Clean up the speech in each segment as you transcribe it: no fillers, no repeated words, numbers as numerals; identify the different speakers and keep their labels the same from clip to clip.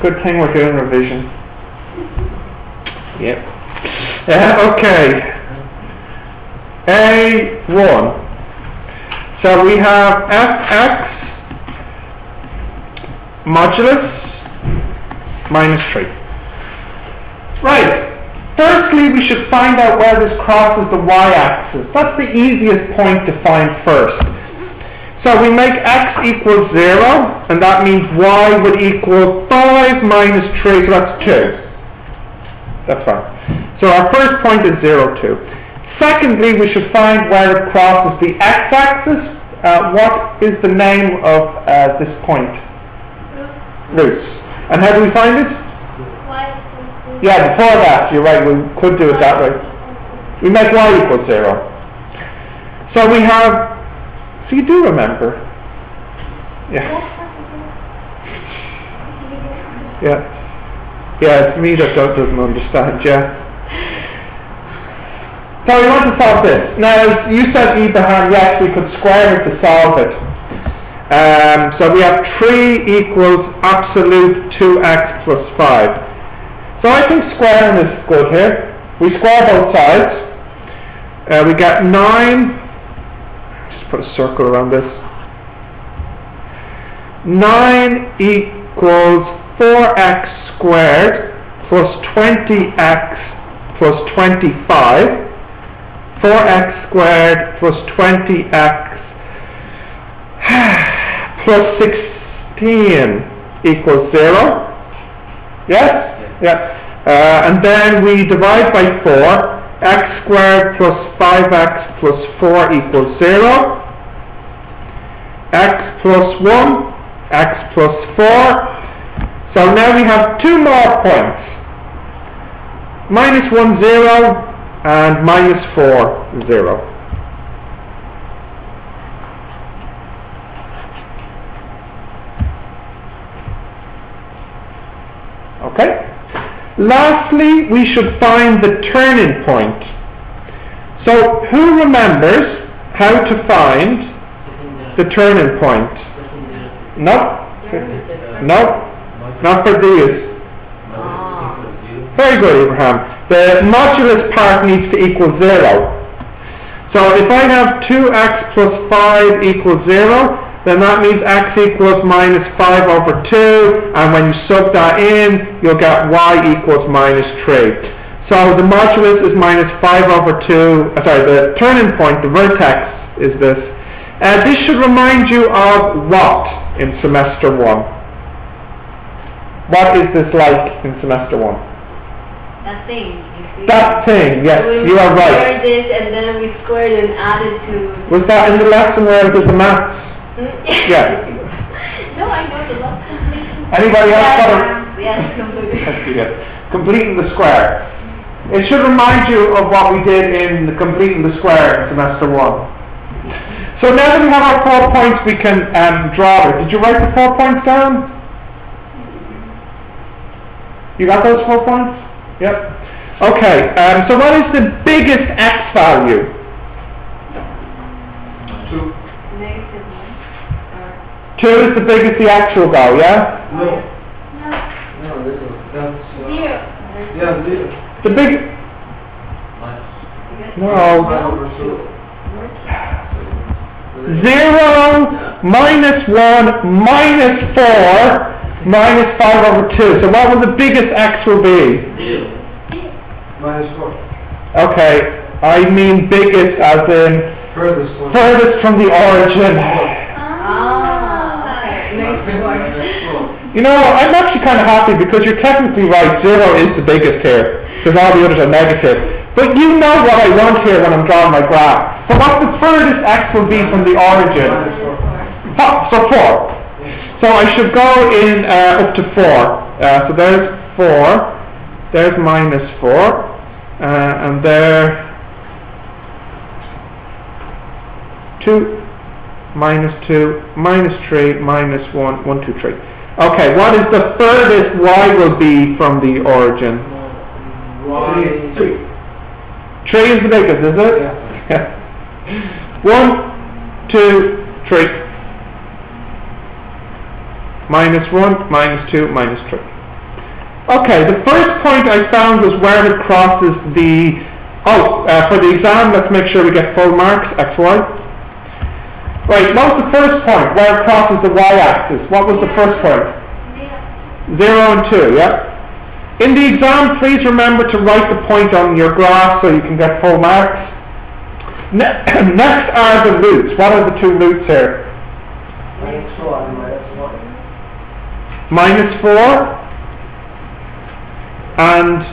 Speaker 1: Good thing we're doing revision. Yep. Okay. A1. So we have fx modulus minus 3. Right. Firstly, we should find out where this crosses the y-axis. That's the easiest point to find first. So we make x equals 0, and that means y would equal 5 minus 3, so that's 2. That's fine. So our first point is 0, 2. Secondly, we should find where it crosses the x-axis. What is the name of this point? Roots. And how do we find it? Yeah, before that, you're right, we could do it that way. We make y equals 0. So we have, so you do remember. Yeah. Yeah. Yeah, it's me that doesn't understand, yeah. So we want to solve this. Now, you said, Abraham, yes, we could square it to solve it. So we have 3 equals absolute 2x plus 5. So I think squaring is good here. We square both sides. We get 9. Just put a circle around this. 9 equals 4x squared plus 20x plus 25. 4x squared plus 20x plus 16 equals 0. Yes? Yeah. And then we divide by 4. X squared plus 5x plus 4 equals 0. X plus 1. X plus 4. So now we have 2 more points. Minus 1, 0. And minus 4, 0. Okay? Lastly, we should find the turning point. So, who remembers how to find the turning point? No? No? Not for these. Very good, Abraham. The modulus part needs to equal 0. So if I have 2x plus 5 equals 0, then that means x equals minus 5 over 2, and when you sub that in, you'll get y equals minus 3. So the modulus is minus 5 over 2, the turning point, the vertex, is this. This should remind you of what in semester 1? What is this like in semester 1?
Speaker 2: That thing.
Speaker 1: That thing, yes,
Speaker 2: so
Speaker 1: you are right.
Speaker 2: We squared this and then we squared and added to...
Speaker 1: Was that in the lesson where I did the maths? Yeah.
Speaker 2: No, I know the lesson.
Speaker 1: Anybody else got it?
Speaker 2: Yes, completely.
Speaker 1: Completing the square. It should remind you of what we did in the completing the square in semester 1. So now that we have our 4 points, we can draw it. Did you write the 4 points down? You got those 4 points? Yep. Okay, so what is the biggest x value?
Speaker 2: 2.
Speaker 1: 2 is the biggest the x will go, yeah?
Speaker 3: No, that's...
Speaker 2: 0.
Speaker 3: Yeah, 0.
Speaker 1: The big... No. 0, minus 1, minus 4, minus 5 over 2. So what will the biggest x will be?
Speaker 3: 0. Minus 4.
Speaker 1: Okay, I mean biggest as in furthest from the origin. You know, I'm actually kind of happy because you're technically right, 0 is the biggest here, because all the others are negative. But you know what I want here when I'm drawing my graph. So what the furthest x will be from the origin? Oh, so 4. So I should go in up to 4. So there's 4, there's minus 4, and there 2, minus 2, minus 3, minus 1, 1, 2, 3. Okay, what is the furthest y will be from the origin? 3. 3 is the biggest, is it? Yeah. 1, 2, 3. Minus 1, minus 2, minus 3. Okay, the first point I found was where it crosses the... for the exam, let's make sure we get full marks, X, Y. Right, what was the first point? Where it crosses the y-axis. What was the first point? 0 and 2, yeah? In the exam, please remember to write the point on your graph so you can get full marks. Next are the roots. What are the two roots here?
Speaker 3: -4 and -1.
Speaker 1: -4 and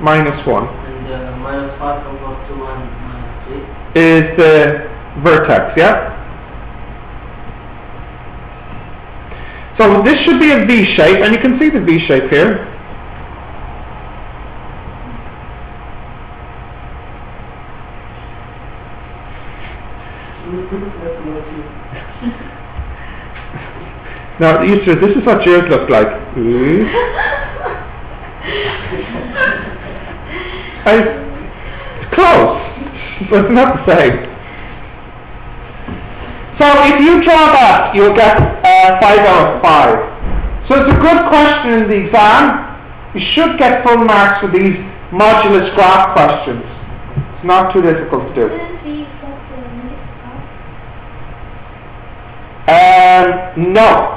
Speaker 1: -1
Speaker 4: And -5 over 2 and -3.
Speaker 1: is the vertex, yeah? So this should be a V shape, and you can see the V shape here. Now, Yusra, this is what yours look like. It's close, but it's not the same. So if you draw that, you'll get 5 out of 5. So it's a good question in the exam. You should get full marks for these modulus graph questions. It's not too difficult to do. No.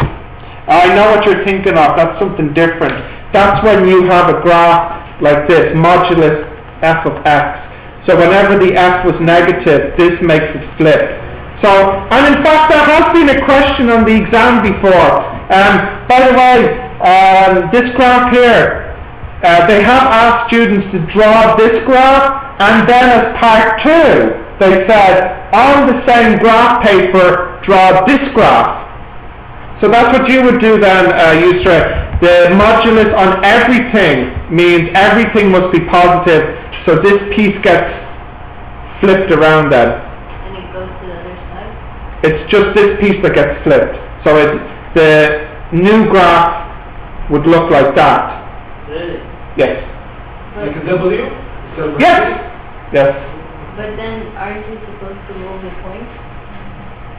Speaker 1: I know what you're thinking of. That's something different. That's when you have a graph like this, modulus f of x. So whenever the f was negative, this makes it flip. So, and in fact, there has been a question on the exam before. By the way, this graph here, they have asked students to draw this graph, and then as part 2, they said, on the same graph paper, draw this graph. So that's what you would do then, Yusra. The modulus on everything means everything must be positive, so this piece gets flipped around then.
Speaker 2: And it goes to the other side?
Speaker 1: It's just this piece that gets flipped. So the new graph would look like that.
Speaker 4: Really?
Speaker 1: Yes.
Speaker 3: Like a W?
Speaker 1: Yes. Yes.
Speaker 2: But then, aren't you supposed to move the points?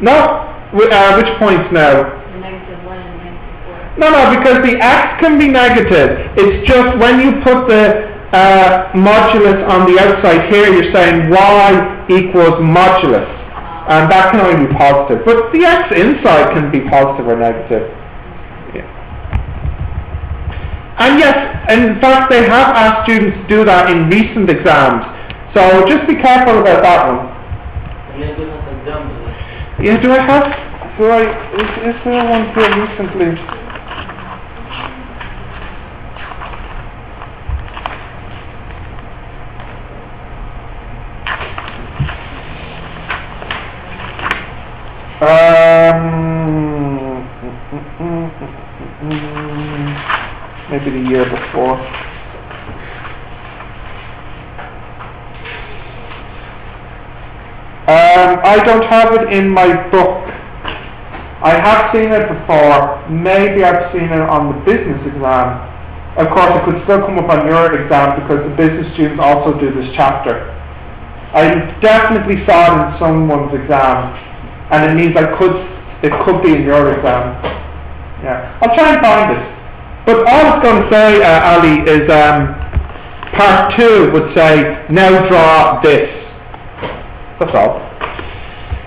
Speaker 1: No. Which points now?
Speaker 2: The -1 and -4.
Speaker 1: No, because the x can be negative. It's just when you put the modulus on the outside here, you're saying y equals modulus. And that can only be positive. But the x inside can be positive or negative. Yeah. And yes, in fact, they have asked students to do that in recent exams. So just be careful about that one.
Speaker 4: And then do an example.
Speaker 1: Yeah, is there one here recently? Maybe the year before. I don't have it in my book. I have seen it before. Maybe I've seen it on the business exam. Of course, it could still come up on your exam because the business students also do this chapter. I definitely saw it in someone's exam, and it means it could be in your exam. Yeah, I'll try and find it. But all it's going to say, Ali, is part 2 would say, now draw this. That's all.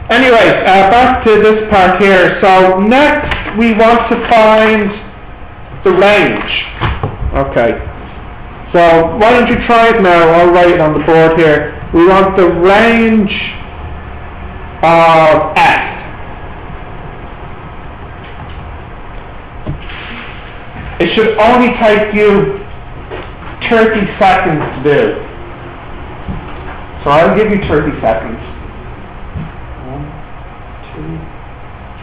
Speaker 1: Anyway, back to this part here. So next we want to find the range. Okay. So why don't you try it now? I'll write it on the board here. We want the range of f. It should only take you 30 seconds to do. So I'll give you 30 seconds. 1, 2,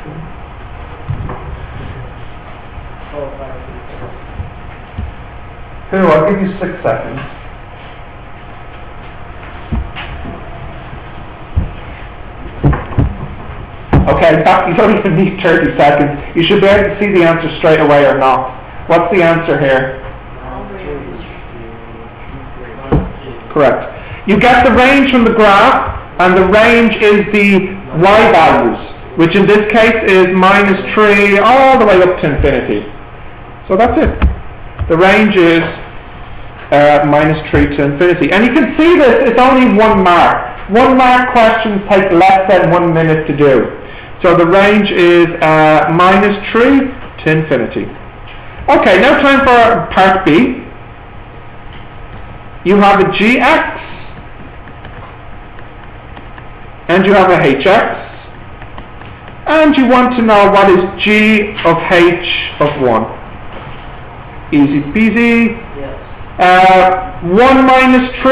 Speaker 1: 3.
Speaker 3: 4, 5, 6.
Speaker 1: Here, I'll give you 6 seconds. Okay, in fact, you don't even need 30 seconds. You should be able to see the answer straight away or not. What's the answer here? Correct. You get the range from the graph, and the range is the y values, which in this case is -3 all the way up to infinity. So that's it. The range is minus 3 to infinity. And you can see this, it's only 1 mark. 1 mark questions take less than 1 minute to do. So the range is minus 3 to infinity. Okay, now time for part B. You have a gx and you have a hx, and you want to know what is g of h of 1. Easy peasy.
Speaker 4: Yes.
Speaker 1: 1 minus 3?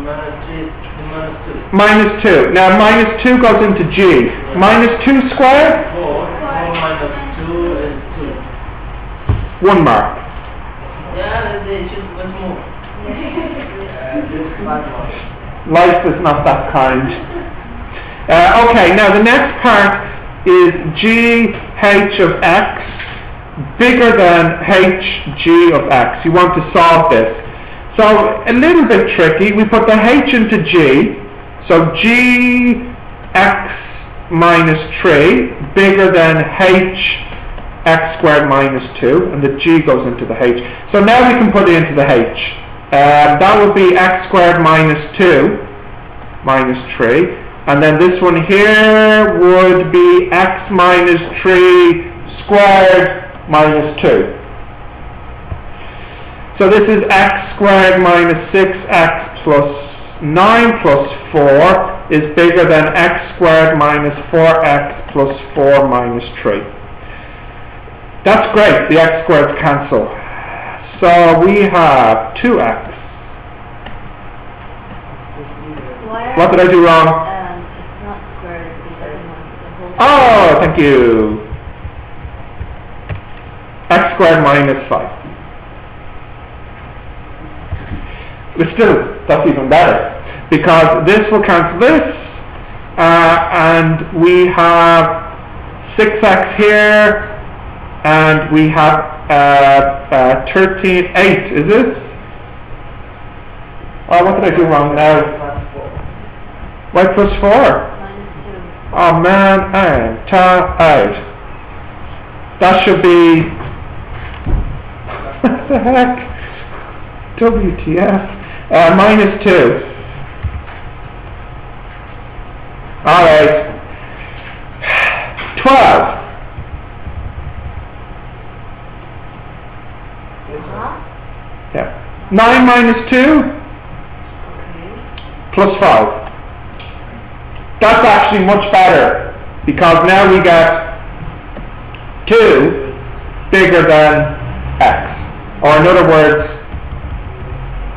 Speaker 4: Minus 2.
Speaker 1: Minus 2. Now minus 2 goes into g. Minus 2 squared?
Speaker 4: 4 minus 2 is 2.
Speaker 1: 1 mark.
Speaker 4: Yeah, they just much more.
Speaker 3: This part was.
Speaker 1: Life is not that kind. Okay, now the next part is g h of x bigger than h g of x. You want to solve this. So a little bit tricky. We put the h into g. So g x minus 3 bigger than h x squared minus 2, and the g goes into the h. So now we can put it into the h. That would be x squared minus 2 minus 3, and then this one here would be x minus 3 squared minus 2. So this is x squared minus 6x plus 9 plus 4 is bigger than x squared minus 4x plus 4 minus 3. That's great, the x squareds cancel. So we have 2x. What did I do wrong?
Speaker 2: It's not squared, it's the whole.
Speaker 1: Oh, thank you. X squared minus 5. But still, that's even better, because this will cancel this, and we have 6x here, and we have 8, is it? Oh, what did I do wrong now? Why plus 4?
Speaker 2: Minus 2.
Speaker 1: Oh man, I am tired. That should be... what the heck? WTF? Minus 2. Alright. 12. Yeah. 9 minus 2 plus 5. That's actually much better, because now we get 2 bigger than x. Or in other words,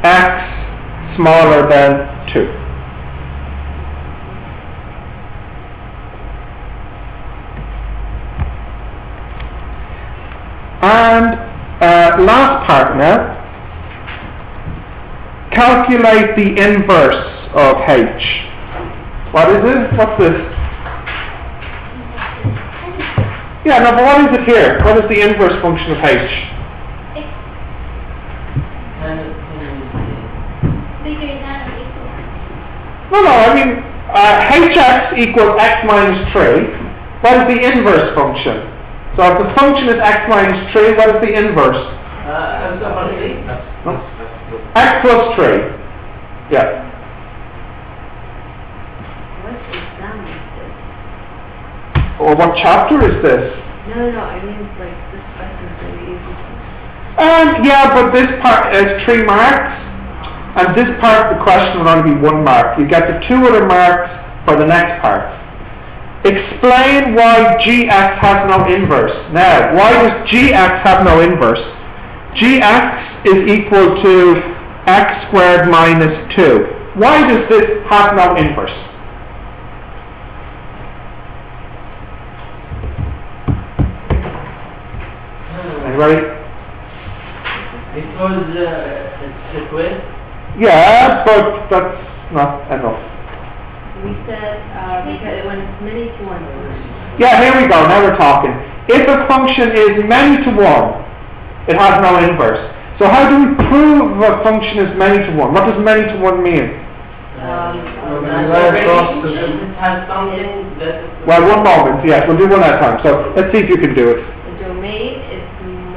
Speaker 1: x smaller than 2. And last part now, calculate the inverse of h. What is it? What's this? Yeah, no, but what is it here? What is the inverse function of h? No, I mean, hx equals x minus 3. What is the inverse function? So if the function is x minus 3, what is the inverse? X plus 3. Yeah.
Speaker 2: What exam is this?
Speaker 1: Or what chapter is this?
Speaker 2: No, I mean, like, this question is really easy.
Speaker 1: Yeah, but this part is 3 marks, and this part of the question will only be 1 mark. You get the 2 other marks for the next part. Explain why gx has no inverse. Now, why does gx have no inverse? Gx is equal to x squared minus 2. Why does this have no inverse? Anybody?
Speaker 4: Because it's a quiz.
Speaker 1: Yeah, but that's not enough.
Speaker 2: We said, because when it's many to 1.
Speaker 1: Yeah, here we go, now we're talking. If a function is many to one, it has no inverse. So how do we prove a function is many to one? What does many to one mean?
Speaker 4: It has something that...
Speaker 1: Well, one moment, yes, we'll do one at a time. So let's see if you can do it.
Speaker 2: The domain is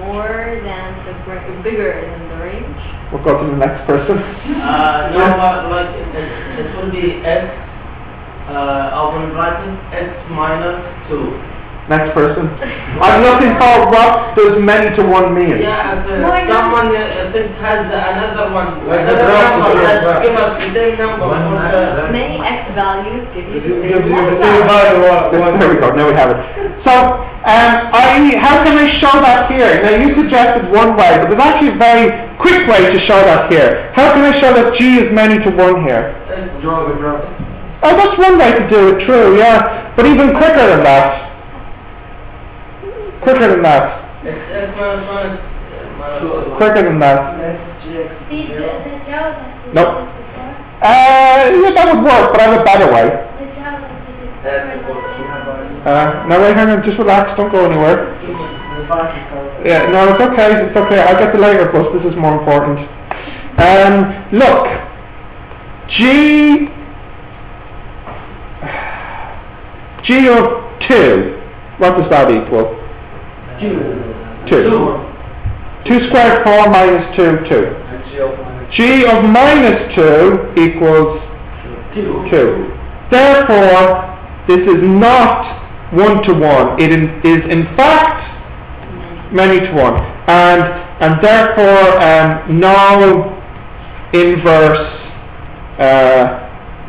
Speaker 2: more than the bigger than the range?
Speaker 1: We'll go to the next person.
Speaker 4: No, but like it will be S, open bracket, S minus 2.
Speaker 1: Next person. I'm looking for what does many to one mean.
Speaker 4: Yeah,
Speaker 2: Minus.
Speaker 4: someone think has another one.
Speaker 3: Like the
Speaker 4: Another
Speaker 3: graph
Speaker 4: number
Speaker 3: is
Speaker 4: has
Speaker 3: right.
Speaker 4: give us the same number.
Speaker 2: Many x values give you the
Speaker 3: Gives
Speaker 2: same
Speaker 3: you the
Speaker 2: value.
Speaker 3: same value one.
Speaker 1: There we go, now we have it. So, how can I show that here? Now you suggested one way, but there's actually a very quick way to show that here. How can I show that G is many to one here?
Speaker 3: Draw the graph.
Speaker 1: Oh, that's one way to do it, true, yeah. But even quicker than that. Quicker than that.
Speaker 4: It's S minus 2.
Speaker 1: Quicker than that.
Speaker 2: See, the Java.
Speaker 1: Nope. Yeah, that would work, but I have a better way. No, wait, hang on, just relax, don't go anywhere. Yeah, no, it's okay, I'll get the later bus, this is more important. Look, G of 2, what does that equal? 2. 2 squared 4 minus 2, 2. G of minus 2 equals 2. Therefore, this is not 1 to 1. It is in fact many to 1. And therefore, no inverse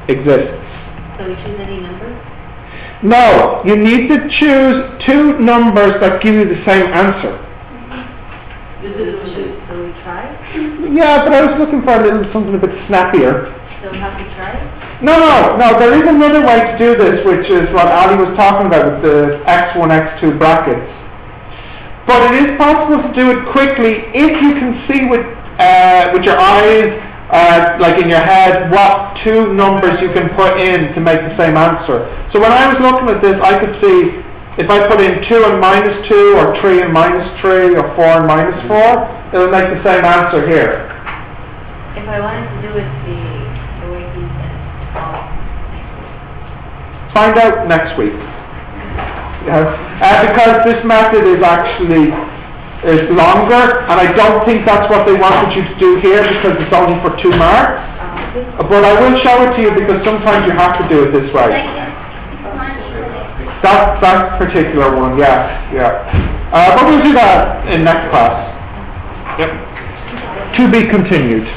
Speaker 1: exists.
Speaker 2: So we choose any number?
Speaker 1: No, you need to choose two numbers that give you the same answer.
Speaker 2: So we try?
Speaker 1: Yeah, but I was looking for something a bit snappier.
Speaker 2: So we have to try?
Speaker 1: No, there is another way to do this, which is what Ali was talking about with the x1, x2 brackets. But it is possible to do it quickly if you can see with your eyes, like in your head, what two numbers you can put in to make the same answer. So when I was looking at this, I could see if I put in 2 and minus 2, or 3 and minus 3, or 4 and minus 4, it will make the same answer here.
Speaker 2: If I wanted to do it the way he said,
Speaker 1: Find out next week. Because this method is actually longer, and I don't think that's what they wanted you to do here because it's only for 2 marks. But I will show it to you because sometimes you have to do it this way. That particular one, yeah. But we'll do that in next class. Yep. To be continued.